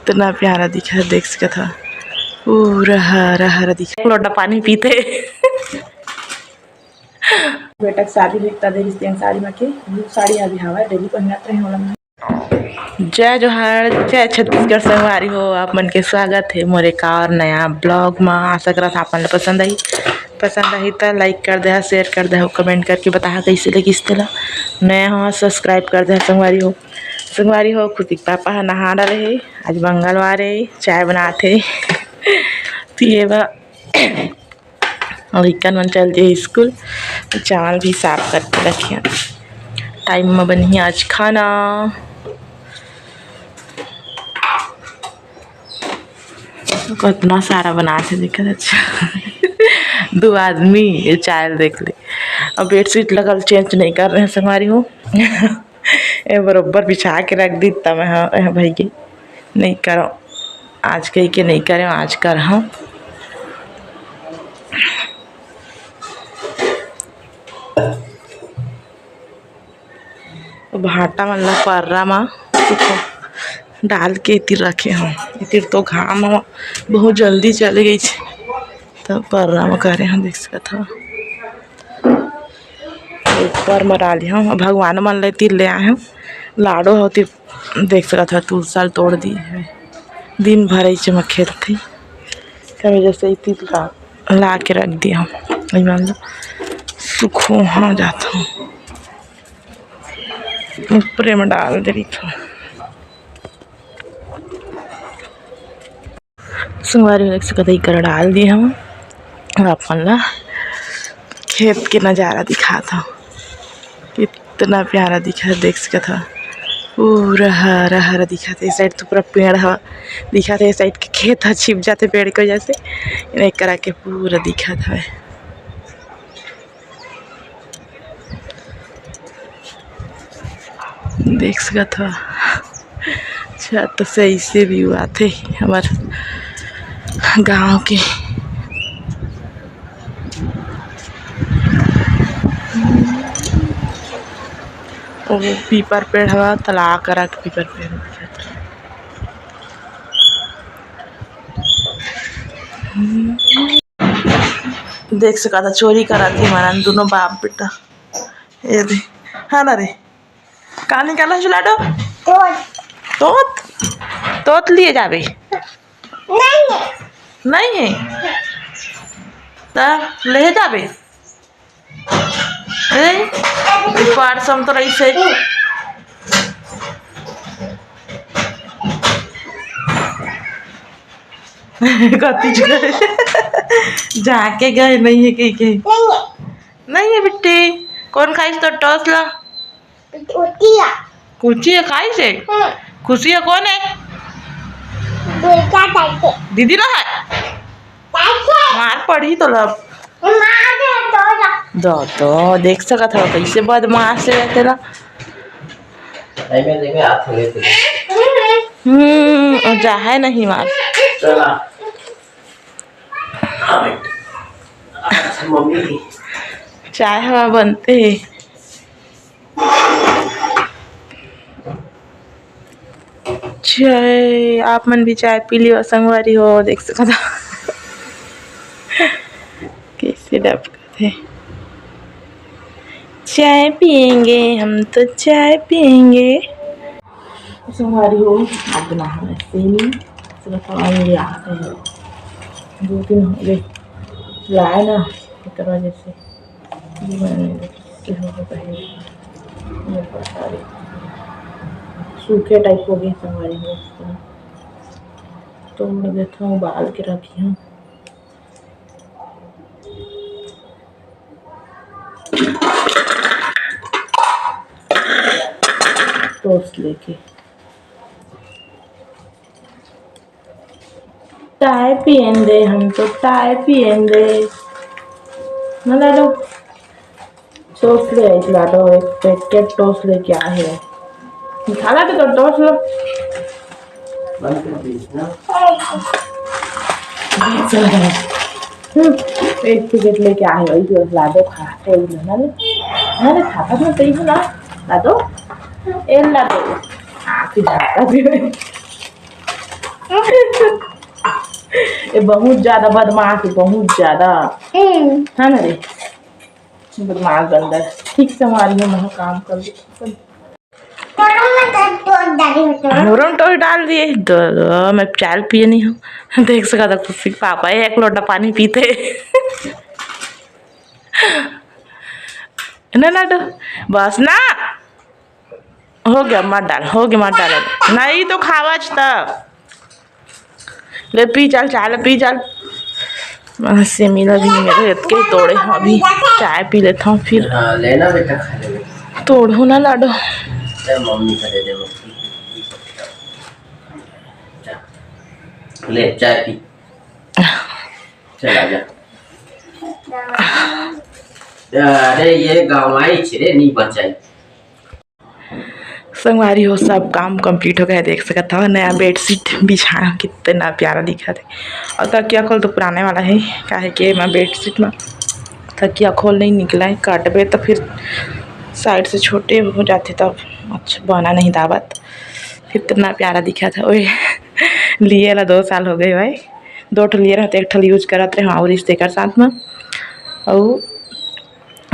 कितना प्यारा दिखा, देख सका था पूरा हरा हरा दिखा। लोटा पानी पीते बेटा शादी देखता दे रिश्ते साड़ी में के साड़ी अभी हवा डेली पहनते हैं वाला। जय जोहार, जय छत्तीसगढ़ संगवारी हो। आप मन के स्वागत है मोरे का और नया ब्लॉग में। आशा करत आपन पसंद आई तो लाइक कर दे, शेयर कर दे, कमेंट करके बता कैसे लगी। इस तरह नया हो सब्सक्राइब कर दे। संगवारी हो खुद पापा है नहा रहे, आज मंगलवार है, चाय बनाते पिएगा और इक्कन मन चल जाए स्कूल। चावल भी साफ करके रखिए, टाइम में बनी आज खाना। कितना सारा बनाते देखा। अच्छा 2 आदमी ये चाय देख ले। अब बेडशीट लगल चेंज नहीं कर रहे हैं संगवारी हो ये बरोबर बिछा के रख दी तब मैं भाई के नहीं करो आज कही के नहीं करे आज कर। हाँ भाटा मतलब पर्रा में डाल के इतिर रखे हम। इतिर तो घाम बहुत जल्दी चले गई तब पर्रा में करे हम देख सकते था। ऊपर में डाली हम भगवान मन ले तिर ले आए हम लाडो होती देख सकता था। तुलसाल तोड़ दी है दिन भर में खेत थी कभी जैसे इतिर ला के रख दिया हम मान लो सुखो हाँ जाता हूँ ऊपर में डाल दे रही था। संगवारी देख सकते कर डाल दिए हम और अपन ला खेत के नज़ारा दिखा था। कितना प्यारा दिखा देख सका था पूरा हरा हरा दिखा था। इस साइड तो पूरा पेड़ हवा दिखा था, इस साइड के खेत है छिप जाते पेड़ की वजह से इन्हें करा के पूरा दिखा था। देख सका था छत से ऐसे भी हुआ थे हमारे गांव के। वो पीपर पेड़ हवा तला करा के पीपर पेड़ देख सका था। चोरी करा थी हमारा दोनों बाप बेटा। ये दे हाँ ना रे कहाँ निकाला चुलाडो तोत तोत लिए जाबे नहीं है तब ले जाबे पार्सम तो रही से कती जाके गए नहीं है के नहीं है बिट्टी कौन खाई तो टॉस ला कुची है खाई से खुशी है कौन है दीदी ना है मार पड़ी तो लब तो देख सका था कैसे बदमाश से रहते ला। जा है नहीं मार चाय हवा बनते है। चाय आप मन भी चाय पी लियो संगवारी हो देख सका था कैसे डबका थे। चाय पियेंगे हम तो चाय पियेंगे संगवारी हो। अब ना हमें सेमी सिर्फ आएंगे आते हैं 2-3 हो गए लाए ना एक वजह से सूखे टाइप हो गए संगवारी हो। तो मैं देता हूँ उबाल के रखी हूँ। टोस्ट लेके चाय पियेंगे हम तो चाय पियेंगे ना लाडो। टोस्ट ले आई लाडो एक पैकेट टोस्ट लेके आए हैं खाना तो टोस्ट लो एक पैकेट लेके आए वही जो लाडो खाते ना अरे खाता ना सही ना लाडो ए लाडो आके जाता भी ये बहुत ज्यादा बदमाश है, बहुत ज्यादा है ना रे, बदमाश बंदर। ठीक से हमारी वहाँ काम कर नूरन तो डाल दिए तो मैं चाय पिए नहीं हूँ। देख सका था खुशी पापा एक लोटा पानी पीते ना ना तो बस ना हो गया, मत डाल, हो गया, मत डाल नहीं तो खावाच तब ले पी चल, चाय ले पी चल। से मिला भी नहीं मेरे के तोड़े, अभी चाय पी लेता हूँ फिर। लेना बेटा, खा ले, तोड़ो ना लाडो, मम्मी का दे दे, ले चाय पी, चल आजा। अरे ये गाँव आई छिरे नहीं बचाई। संगवारी हो सब काम कंप्लीट हो गया, देख सकता था नया बेडशीट बिछाया, कितना प्यारा दिखा थे। और तकिया खोल तो पुराने वाला है, काहे कि मैं बेडशीट में तकिया खोल नहीं निकला है, काटबे तो फिर साइड से छोटे हो जाते तब अच्छा बना नहीं दावत। कितना प्यारा दिखा था। ओए लिए ला 2 साल हो गए भाई, 2 ठो लिए रहते, 1 ठो यूज करत रहे और रिश्ते कर साथ में, और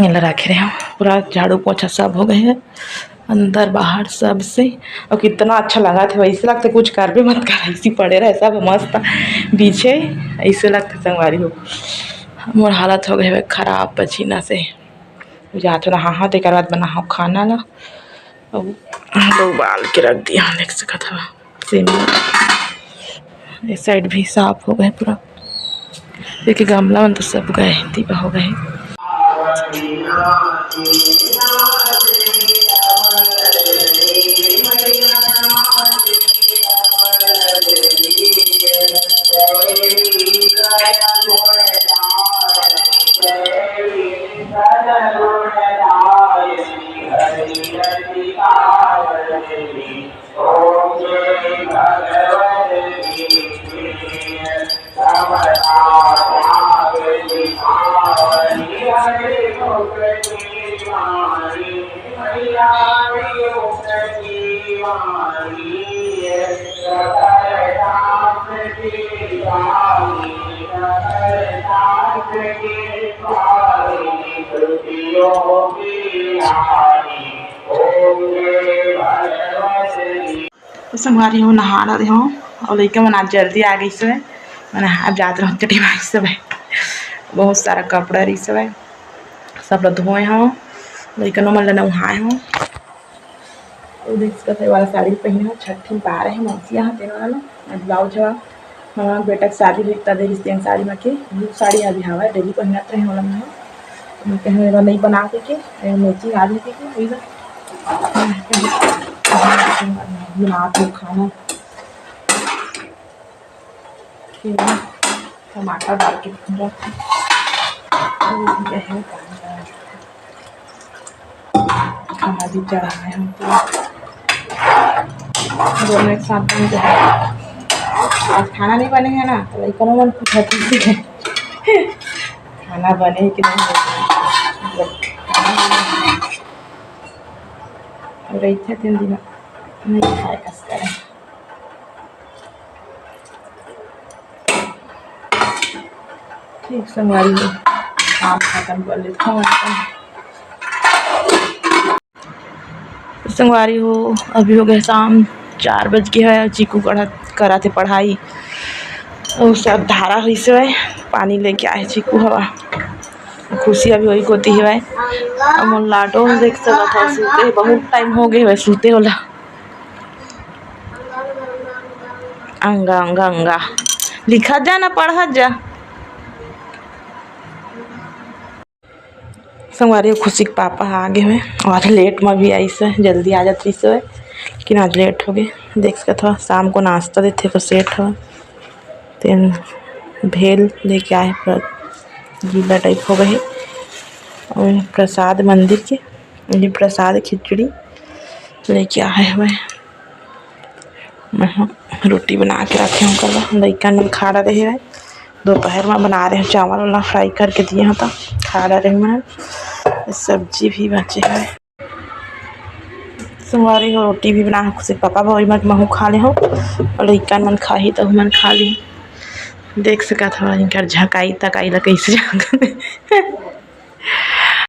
ये रखे रहे पूरा झाड़ू पोछा सब हो गए हैं अंदर बाहर सब से। और कितना अच्छा लगा था, वैसे लगता कुछ कर भी मत कर, ऐसी पड़े रहे सब मस्त पीछे, ऐसे लगता संगवारी हो। मोर हालत हो गए खराब पसीना से, जाते नहा एक बाद में नहा खाना ला और उबाल के रख दिया। देख सका था इस साइड भी साफ हो गए पूरा, देखिए गमला में तो सब गए दीपा हो गए। तो संगवारी हो नहा रहे हो और लड़का मन आज जल्दी आ गई सब, मैंने आप जाते रहो चटी माई सब है, बहुत सारा कपड़ा रही सब है, सब लोग धोए हो, लड़कनों मन नहाए हो। तो देख सकते वाला साड़ी पहने हो, छठी पा रहे हैं मौसिया हाथ तेना वाला ब्लाउज है हमारा बेटा की शादी दिखता दे रिश्ते साड़ी में के ब्लू साड़ी अभी हवा डेली पहनत रहे वाला में कहने वाला नहीं बना के मैचिंग आदमी के वही बना के खाना टमाटर डाल के खाना भी चढ़ाए हम दोनों एक साथ बन जाए। आज खाना नहीं बनेगा ना तो लड़का मन पूछती है खाना बने कि नहीं रही थे 3 दिन नहीं खाए कस करें। ठीक संगवारी हो काम खत्म कर लेता हूँ। संगवारी हो अभी हो गए शाम 4 बज के है, चीकू करा थे पढ़ाई और सब धारा हुई से है, पानी लेके आए चीकू हवा खुशी अभी वही होती है भाई। अब लाडो देख सकता था सूते बहुत टाइम हो गए भाई सूते होला अंगा अंगा अंगा लिखा जा ना पढ़ा जा। संगवारी खुशी के पापा आ गए हुए और लेट में भी आई से जल्दी आ जाती से, लेकिन आज लेट हो गए। देख सकते था शाम को नाश्ता देते तो सेट हो तेन भेल लेके आए पूरा गीला टाइप हो गए और प्रसाद मंदिर के ये प्रसाद खिचड़ी लेके आए हुए। मैं रोटी बना के रखे हूँ कल लड़का ने खा रहे है, दोपहर में बना रहे हैं चावल वाला फ्राई करके दिए हैं तो खा रहे हैं। मैं सब्जी भी बचे है संगवारी हो रोटी भी बना खुशी पापा भाई मन महू खा ले हो और लइका मन खाही तो मन खा ली देख सकत हवा इनकर झकाई तकाई ला कैसे